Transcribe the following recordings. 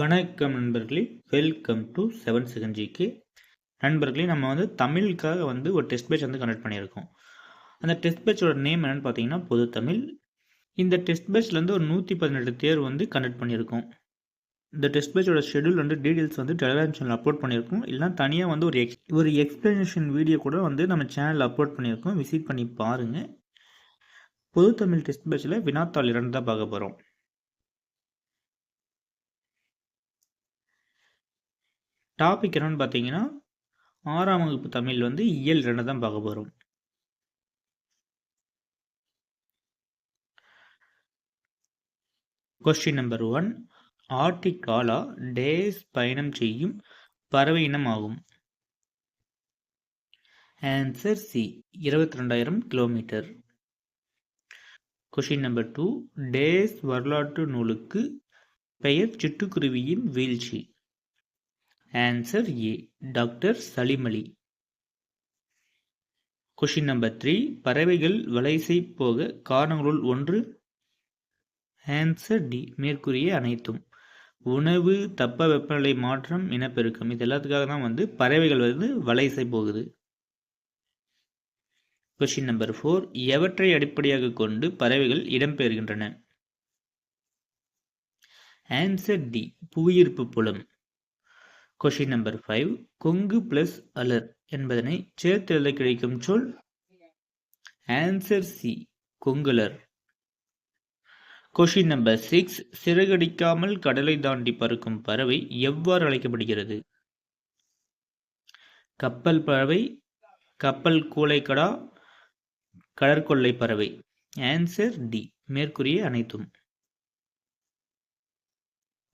வணக்கம் நண்பர்களே, welcome to 7 second GK. நண்பர்களே, நம்ம வந்து தமிழுக்காக ஒரு டெஸ்ட் பேட்ச் கண்டக்ட் பண்ணியிருக்கோம். அந்த டெஸ்ட் பேட்சோட நேம் என்னன்னு பார்த்தீங்கன்னா பொது தமிழ். இந்த டெஸ்ட் பேட்ச்லேருந்து ஒரு 118 தேர்வு கண்டக்ட் பண்ணியிருக்கோம். இந்த டெஸ்ட் பேட்சோட schedule details Telegram channel upload பண்ணியிருக்கோம். இல்லைனா தனியாக ஒரு எக்ஸ்பிளனேஷன் வீடியோ கூட நம்ம சேனலில் அப்லோட் பண்ணியிருக்கோம். விசிட் பண்ணி பாருங்கள். பொது தமிழ் டெஸ்ட் பேட்சில் வினாத்தாள் 2 தான் பார்க்க போகிறோம். டாபிக் என்னன்னு பார்த்தீங்கன்னா 6ஆம் வகுப்பு தமிழ் இயல் 2 தான் பார்க்க போகிறோம். Question number 1. ஆர்டிகாலா டேஸ் பயணம் செய்யும் பறவை இனம் ஆகும்? Answer C, 22,000 kilometre. Question number 2. Days வரலாற்று நூலுக்கு பெயர் சிட்டுக்குருவியின் வீழ்ச்சி? Answer A, doctor Salim Ali. Question number 3. பறவைகள் வலசை போக காரணங்களுள் ஒன்று? ஆன்சர் டி, மேற்கூறிய அனைத்தும். உணவு, தட்பவெப்பநிலை மாற்றம், இனப்பெருக்கம், இது எல்லாத்துக்காக தான் பறவைகள் வலசை போகுது. Question number 4. எவற்றை அடிப்படையாக கொண்டு பறவைகள் இடம்பெயர்கின்றன? ஆன்சர் டி, புவியீர்ப்பு புலம். Question number 5. கொங்கு பிளஸ் அலர் என்பதனை சேர்த்து எழுத கிடைக்கும் சொல்? ஆன்சர் சி, கொங்குலர். Question number 6. சிறகடிக்காமல் கடலை தாண்டி பறக்கும் பறவை எவ்வாறு அழைக்கப்படுகிறது? கப்பல் பறவை, கப்பல் கூளைக்கடா, கடற்கொள்ளை பறவை? ஆன்சர் டி, மேற்கூறிய அனைத்தும்.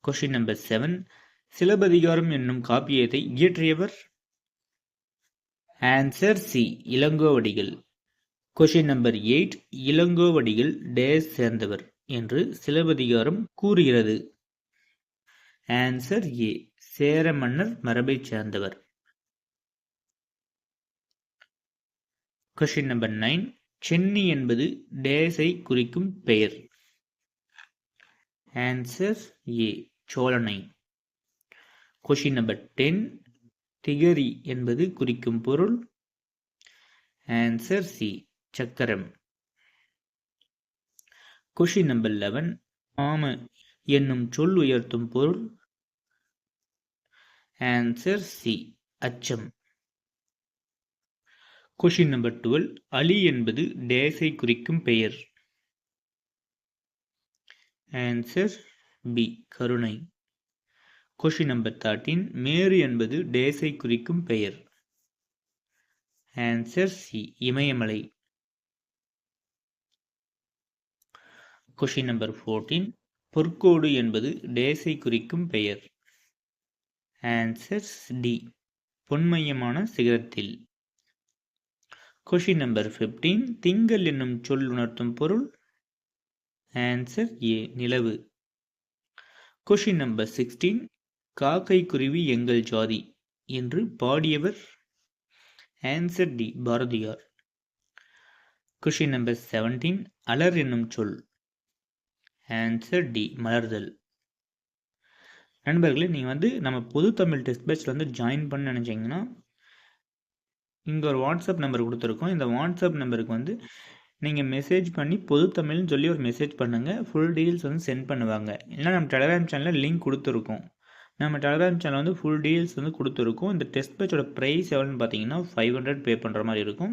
Question number 7. சிலப்பதிகாரம் என்னும் காப்பியத்தை இயற்றியவர்? Answer C, Ilango Adigal. Question number 8. Ilango Adigal டேஸ் சேர்ந்தவர் என்று சிலப்பதிகாரம் கூறுகிறது? ஆன்சர் ஏ, சேர மன்னர் மரபைச் சேர்ந்தவர். Question number 9. சென்னி என்பது டேஸை குறிக்கும் பெயர்? ஆன்சர் ஏ, சோழனை. Question number 10. திகரி என்பது குறிக்கும் பொருள்? ஆன்சர் சி, சக்கரம். Question number 11. ஆம என்னும் சொல் உயர்த்தும் பொருள்? ஆன்சர் சி, அச்சம். Question number 12. அலி என்பது டேஸை குறிக்கும் பெயர்? ஆன்சர் பி, கருணை. Question number 13. மேரு என்பது டேஸை குறிக்கும் பெயர்? ஆன்சர் சி, இமயமலை. Question number 14. பொற்கோடு என்பது டேஸை குறிக்கும் பெயர்? ஆன்சர் டி, பொன்மையமான சிகரத்தில். Question number 15. திங்கள் என்னும் சொல் உணர்த்தும் பொருள்? ஆன்சர் ஏ, நிலவு. Question number 16. காக்கை குருவி எங்கள் ஜாதி என்று பாடியவர்? Answer D, Bharathiyar. Question number 17. அலர் என்னும் சொல்? ஆன்சர் டி, மலர்தல். நண்பர்களே, நீங்கள் நம்ம பொது தமிழ் டெஸ்ட் பேட்சில் ஜாயின் பண்ண நினச்சிங்கன்னா இங்கே ஒரு வாட்ஸ்அப் நம்பர் கொடுத்துருக்கோம். இந்த வாட்ஸ்அப் நம்பருக்கு நீங்கள் மெசேஜ் பண்ணி பொது தமிழ்னு சொல்லி ஒரு மெசேஜ் பண்ணுங்கள். ஃபுல் டீட்டெயில்ஸ் சென்ட் பண்ணுவாங்க. இல்லைனா நம்ம டெலிகிராம் சேனலில் லிங்க் கொடுத்துருக்கோம். நம்ம டெலிகிராம் சேனல் ஃபுல் டீட்டெயில்ஸ் கொடுத்துருக்கோம். இந்த டெஸ்ட் பேட்சோட ப்ரைஸ் எவ்வளோன்னு பார்த்தீங்கன்னா 500 பே பண்ணுற மாதிரி இருக்கும்.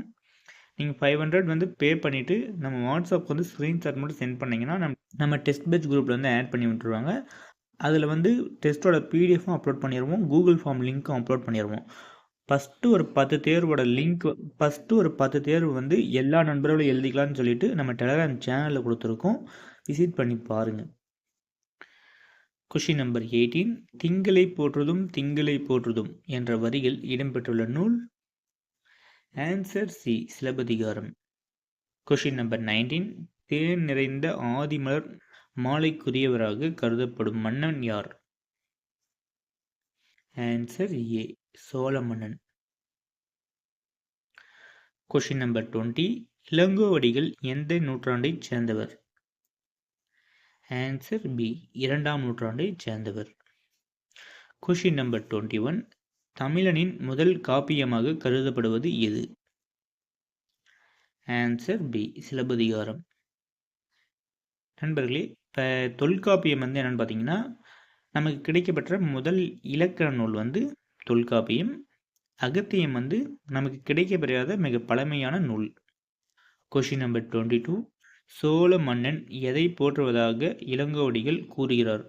நீங்கள் 500 பே பண்ணிவிட்டு நம்ம வாட்ஸ்அப் ஸ்க்ரீன்ஷாட் மட்டும் சென்ட் பண்ணிங்கன்னா நம்ம டெஸ்ட் பேட்ச் குரூப்பில் ஆட் பண்ணி விட்டுருவாங்க. அதில் டெஸ்ட்டோட பிடிஎஃப்பும் அப்லோட் பண்ணிடுவோம், கூகுள் ஃபார்ம் லிங்க்கும் அப்லோட் பண்ணிடுவோம். ஃபஸ்ட்டு ஒரு 10 தேர்வோட லிங்க், ஃபஸ்ட்டு ஒரு 10 தேர்வு எல்லா நண்பர்களும் எழுதிக்கலாம்னு சொல்லிட்டு நம்ம டெலிகிராம் சேனலில் கொடுத்துருக்கோம். விசிட் பண்ணி பாருங்கள். Question number 18. திங்களை போற்றுதும் திங்களை போற்றுதும் என்ற வரிகள் இடம்பெற்றுள்ள நூல்? Answer C, Silappatikaram. கொஸ்டின் நம்பர் 19. தேன் நிறைந்த ஆதிமலர் மாலைக்குரியவராக கருதப்படும் மன்னன் யார்? ஆன்சர் ஏ, சோழ மன்னன். Question number 20. இளங்கோவடிகள் எந்த நூற்றாண்டைச் சேர்ந்தவர்? ஆன்சர் பி, 2ஆம் நூற்றாண்டைச் சேர்ந்தவர். Question number 21. தமிழனின் முதல் காப்பியமாக கருதப்படுவது எது? Answer B, Silappatikaram. நண்பர்களே, இப்போ தொல்காப்பியம் என்னென்னு பார்த்தீங்கன்னா, நமக்கு கிடைக்கப்பெற்ற முதல் இலக்கண நூல் தொல்காப்பியம். அகத்தியம் நமக்கு கிடைக்கப்பெறாத மிக பழமையான நூல். Question number 22. சோழ மன்னன் எதை போற்றுவதாக இளங்கோவடிகள் கூறுகிறார்?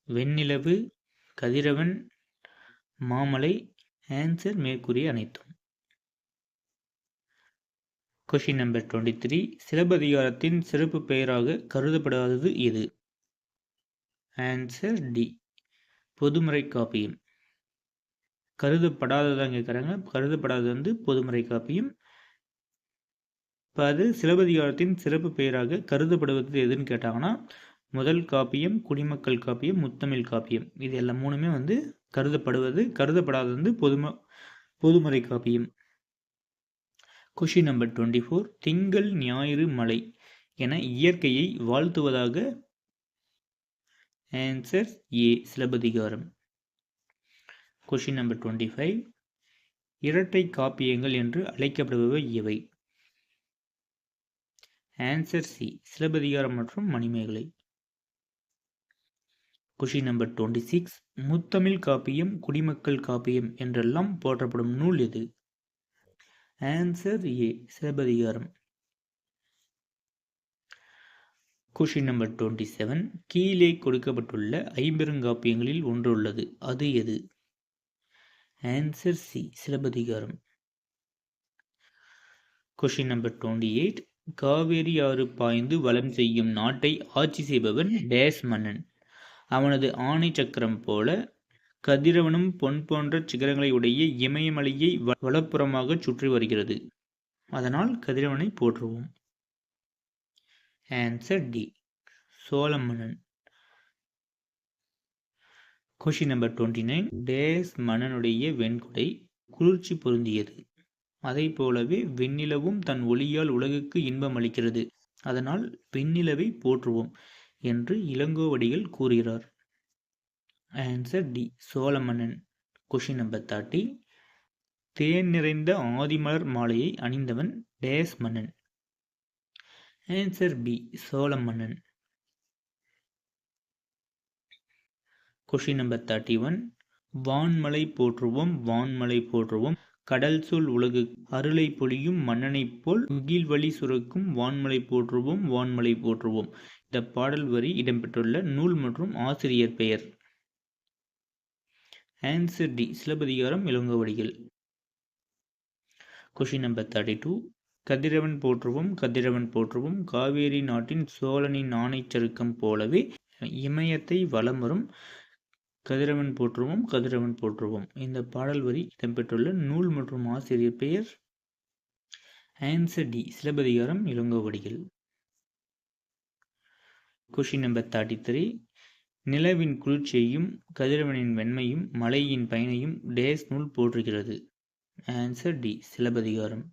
வெண்ணிலவு, கதிரவன், மாமலை. ஆன்சர் மேற்கூறிய அனைத்தும். Question number 23. சிலப்பதிகாரத்தின் சிறப்பு பெயராக கருதப்படாதது எது? ஆன்சர் டி, பொதுமறை காப்பியம். கருதப்படாததான் கேட்குறாங்க. கருதப்படாதது பொதுமறை காப்பியம். இப்போ அது சிலப்பதிகாரத்தின் சிறப்பு பெயராக கருதப்படுவது எதுன்னு கேட்டாங்கன்னா, முதல் காப்பியம், குடிமக்கள் காப்பியம், முத்தமிழ் காப்பியம். இது எல்லாம் மூணுமே கருதப்படாதது பொதுமறை காப்பியம். Question number 24. திங்கள் ஞாயிறு மலை என இயற்கையை வாழ்த்துவதாக? Answer A, Silappatikaram. Question number 25. இரட்டை காப்பியங்கள் என்று அழைக்கப்படுபவை எவை? ஆன்சர் சி, சிலப்பதிகாரம் மற்றும் மணிமேகலை. Question number 26. முத்தமிழ் காப்பியம், குடிமக்கள் காப்பியம் என்றெல்லாம் போற்றப்படும் நூல் எது? Answer A, Silappatikaram. Question number 27. கீழே கொடுக்கப்பட்டுள்ள ஐம்பெருங்காப்பியங்களில் ஒன்று உள்ளது, அது எது? Answer C, Silappatikaram. Question number 28. Kaveri ஆறு பாய்ந்து வலம் செய்யும் நாட்டை ஆட்சி செய்பவன் டேஸ் மன்னன். அவனது ஆணை சக்கரம் போல கதிரவனும் பொன் போன்ற சிகரங்களை உடைய இமயமலையை வலப்புறமாக சுற்றி வருகிறது. அதனால் கதிரவனை போற்றுவோம். ஆன்சர் டி, சோழ மன்னன். Question number 29. டேஸ் மன்னனுடைய வெண்குடை குளிர்ச்சி பொருந்தியது. அதை போலவே வெண்ணிலவும் தன் ஒளியால் உலகுக்கு இன்பம் அளிக்கிறது. அதனால் வெண்ணிலவை போற்றுவோம் என்று இளங்கோவடிகள் கூறுகிறார். ஆன்சர் டி, சோழ மன்னன். Question number 30. தேன் நிறைந்த ஆதிமலர் மாலையை அணிந்தவன் டேஸ் மன்னன். ஆன்சர் பி, சோழ மன்னன். Question number 31. வான்மலை போற்றுவோம், வான்மலை போற்றுவோம், கடல் சூழ் உலகு அருளை பொழியும் மன்னனைப் போல் முகில்வழி சுரக்கும் வான்மலை போற்றுவோம், வான்மலை போற்றுவோம். இந்த பாடல் வரி இடம்பெற்றுள்ள நூல் மற்றும் ஆசிரியர் பெயர்? Answer D, Silappatikaram, Ilango Adigal. Question number 32. கதிரவன் போற்றுவோம், கதிரவன் போற்றுவோம், காவேரி நாட்டின் சோழனின் ஆணைச் சருக்கம் போலவே இமயத்தை வலம் வரும் கதிரவன் போற்றுவோம், கதிரவன் போற்றுவோம். இந்த பாடல் வரி இடம்பெற்றுள்ள நூல் மற்றும் ஆசிரியர் பெயர்? Answer D, Silappatikaram, Ilango Adigal. Question number 33. நிலவின் குளிர்ச்சியையும் கதிரவனின் வெண்மையும் மலையின் பயனையும் டேஸ் நூல் போற்றுகிறது. Answer D, Silappathikaram.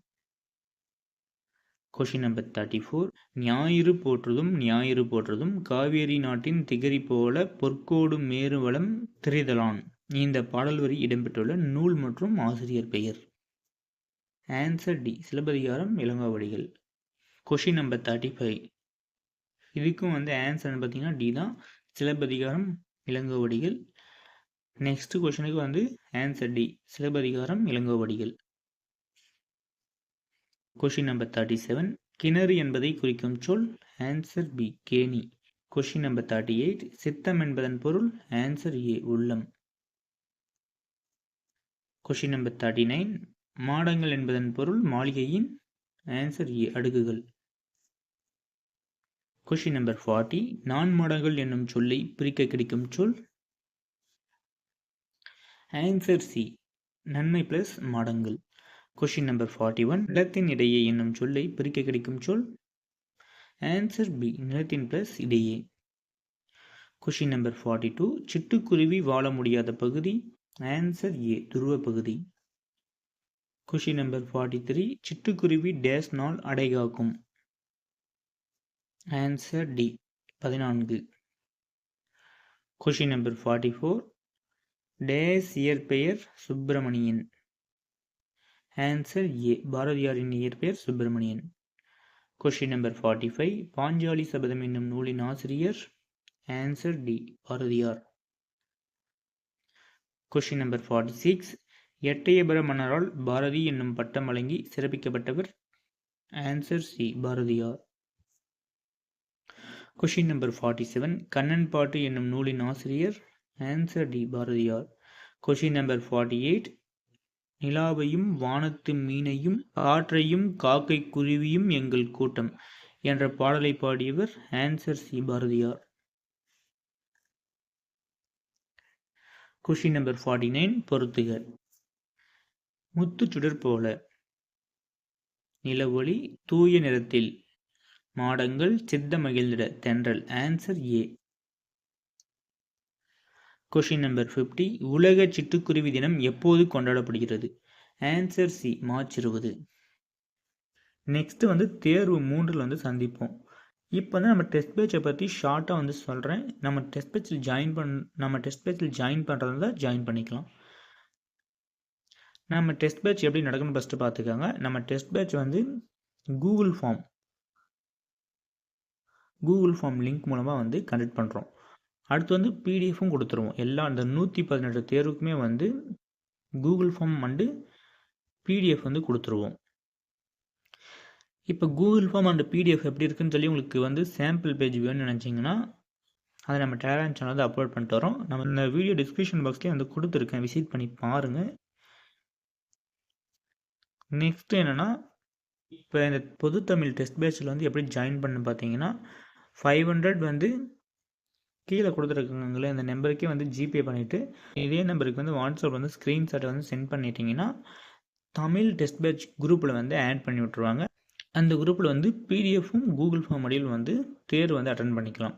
Question number 34. ஞாயிறு போற்றுதும் ஞாயிறு போற்றுதும் காவேரி நாட்டின் திகரி போல பொற்கோடு மேருவளம் திரிதலான். இந்த பாடல் வரி இடம்பெற்றுள்ள நூல் மற்றும் ஆசிரியர் பெயர்? Answer D, Silappatikaram, Ilango Adigal. Question number 35. இதுக்கும் ஆன்சர் பார்த்தீங்கன்னா டி தான், சிலப்பதிகாரம், இளங்கோவடிகள். நெக்ஸ்ட் கொஷனுக்கு answer D, Silappatikaram, Ilango Adigal. Question number 37. கிணறு என்பதை குறிக்கும் சொல்? ஆன்சர் பி, கேணி. Question number 38. சித்தம் என்பதன் பொருள்? ஆன்சர் ஏ, உள்ளம். Question number 39. மாடங்கள் என்பதன் பொருள்? மாளிகையின். ஆன்சர் ஏ, அடுக்குகள். Question number 40. நான்மாடங்கள் என்னும் சொல்லை பிரிக்க கிடைக்கும் சொல்? ஆன்சர் சி, நன்மை பிளஸ் மாடங்கள். Question number 41. நிலத்தின் இடையே என்னும் சொல்லை பிரிக்க கிடைக்கும் சொல்? ஆன்சர் பி, நிலத்தின் பிளஸ் இடையே. Question number 42. சிட்டுக்குருவி வாழ முடியாத பகுதி? ஆன்சர் ஏ, துருவ பகுதி. Question number 43. சிட்டுக்குருவி டேஸ் நாள் அடைகாக்கும்? Answer D, 14. Question number 44. டேஸ் இயற்பெயர் சுப்பிரமணியன். Answer A. பாரதியாரின் இயற்பெயர் சுப்பிரமணியன். Question number 45. பாஞ்சாலி சபதம் என்னும் நூலின் ஆசிரியர். Answer D. Bharathiyar. Question number 46. எட்டயபுர மன்னரால் பாரதி என்னும் பட்டம் வழங்கி சிறப்பிக்கப்பட்டவர். Answer C. Bharathiyar. Question number 47. Kannan பாட்டு என்னும் நூலின் ஆசிரியர். Answer D. Bharathiyar. Question number 48. நிலாவையும் வானத்து மீனையும் காற்றையும் காக்கை குருவியும் எங்கள் கூட்டம் என்ற பாடலை பாடியவர். Answer C. Bharathiyar. Question number 49. பொறுத்துக. முத்துச்சுடர் போல நிலவொளி தூய நிறத்தில் மாடங்கள் சித்த மகிழ்ந்திட தென்றல். Answer A. Question number 50. உலக சிட்டுக்குருவி தினம் எப்போது கொண்டாடப்படுகிறது. Answer C. மார்ச் 20. நெக்ஸ்ட் தேர்வு 3 சந்திப்போம். இப்போ நம்ம டெஸ்ட் பேட்சை பற்றி ஷார்ட்டாக சொல்கிறேன். நம்ம டெஸ்ட் பேட்சில் ஜாயின் பண்ணுறதா ஜாயின் பண்ணிக்கலாம். நம்ம டெஸ்ட் பேட்ச் எப்படி நடக்குன்னு ஃபஸ்ட்டு பார்த்துக்கோங்க. நம்ம test batch Google form link மூலமாக கனெக்ட் பண்ணுறோம். அடுத்து பிடிஎஃப்பும் கொடுத்துருவோம். எல்லா அந்த 118 தேர்வுக்குமே கூகுள் ஃபார்ம் பிடிஎஃப் கொடுத்துருவோம். இப்போ கூகுள் ஃபார்ம் அண்ட் பிடிஎஃப் எப்படி இருக்குன்னு சொல்லி உங்களுக்கு சாம்பிள் பேஜ் வேணும்னு நினச்சிங்கன்னா அதை நம்ம டெலகிராம் சேனல் அப்லோட் பண்ணிட்டு வரோம். நம்ம இந்த வீடியோ டிஸ்கிரிப்ஷன் பாக்ஸ்லேயே கொடுத்துருக்கேன், விசிட் பண்ணி பாருங்கள். நெக்ஸ்ட் என்னென்னா, இப்போ இந்த பொது தமிழ் டெஸ்ட் பேட்சில் எப்படி ஜாயின் பண்ணு பார்த்தீங்கன்னா 500 கீழே கொடுத்துருக்காங்களே இந்த நம்பருக்கே ஜிபே பண்ணிவிட்டு இதே நம்பருக்கு வாட்ஸ்அப் ஸ்க்ரீன்ஷாட்டை சென்ட் பண்ணிட்டீங்கன்னா தமிழ் டெஸ்ட் பேட்ச் குரூப்பில் ஆட் பண்ணி விட்ருவாங்க. அந்த குரூப்பில் பிடிஎஃப்பும் கூகுள் ஃபார்ம் வழியில் தேர்வு அட்டன் பண்ணிக்கலாம்.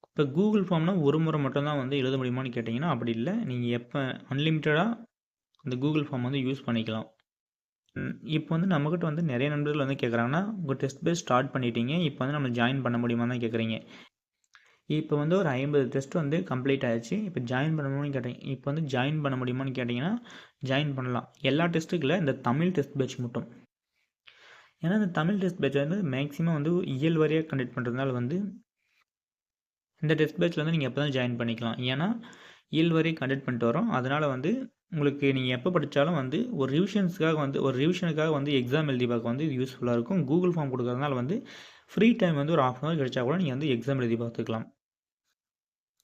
இப்போ கூகுள் ஃபார்ம்னால் ஒரு முறை மட்டும்தான் எழுத முடியுமான்னு கேட்டிங்கன்னா அப்படி இல்லை. நீங்கள் எப்போ அன்லிமிட்டடாக அந்த கூகுள் ஃபார்ம் யூஸ் பண்ணிக்கலாம். இப்போ நம்மக்கிட்ட நிறைய நண்பர்கள் கேட்குறாங்கன்னா உங்கள் டெஸ்ட் பேட்ச் ஸ்டார்ட் பண்ணிட்டீங்க, இப்போ நம்ம ஜாயின் பண்ண முடியுமா தான் கேட்குறீங்க. இப்போ ஒரு 50 டெஸ்ட் கம்ப்ளீட் ஆகிடுச்சு. இப்போ ஜாயின் பண்ணணும்னு கேட்டீங்க. இப்போ ஜாயின் பண்ண முடியுமான்னு கேட்டிங்கன்னா ஜாயின் பண்ணலாம். எல்லா டெஸ்ட்டுக்குள்ள இந்த தமிழ் டெஸ்ட் பேட்ச் மட்டும். ஏன்னா இந்த தமிழ் டெஸ்ட் பேட்ச் மேக்ஸிமம் இயல் வாரியாக கண்டக்ட் பண்ணுறதுனால இந்த டெஸ்ட் பேட்சில் நீங்கள் எப்போ தான் ஜாயின் பண்ணிக்கலாம். ஏன்னா இயல் வாரியாக கண்டக்ட் பண்ணிட்டு வரோம். அதனால் உங்களுக்கு நீங்கள் எப்போ படித்தாலும் ஒரு ரிவிஷனுக்காக எக்ஸாம் எழுதி பார்க்க இது யூஸ்ஃபுல்லாக இருக்கும். கூகுள் ஃபார்ம் கொடுக்கறதுனால ஃப்ரீ டைம் ஒரு ½ hour கிடைச்சா கூட நீங்கள் எக்ஸாம் எழுதி பார்த்துக்கலாம்.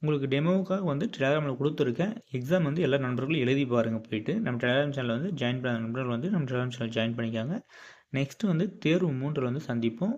உங்களுக்கு டெமோவுக்காக டெலகிராமில் கொடுத்துருக்கேன். எக்ஸாம் எல்லா நண்பர்களும் எழுதி பாருங்கள். போயிட்டு நம்ம டெலகிராம் சேனலில் ஜாயின் பண்ண நண்பர்கள் நம்ம டெலகிராம் சேனல் ஜாயின் பண்ணிக்காங்க. நெக்ஸ்ட்டு தேர்வு 3 சந்திப்போம்.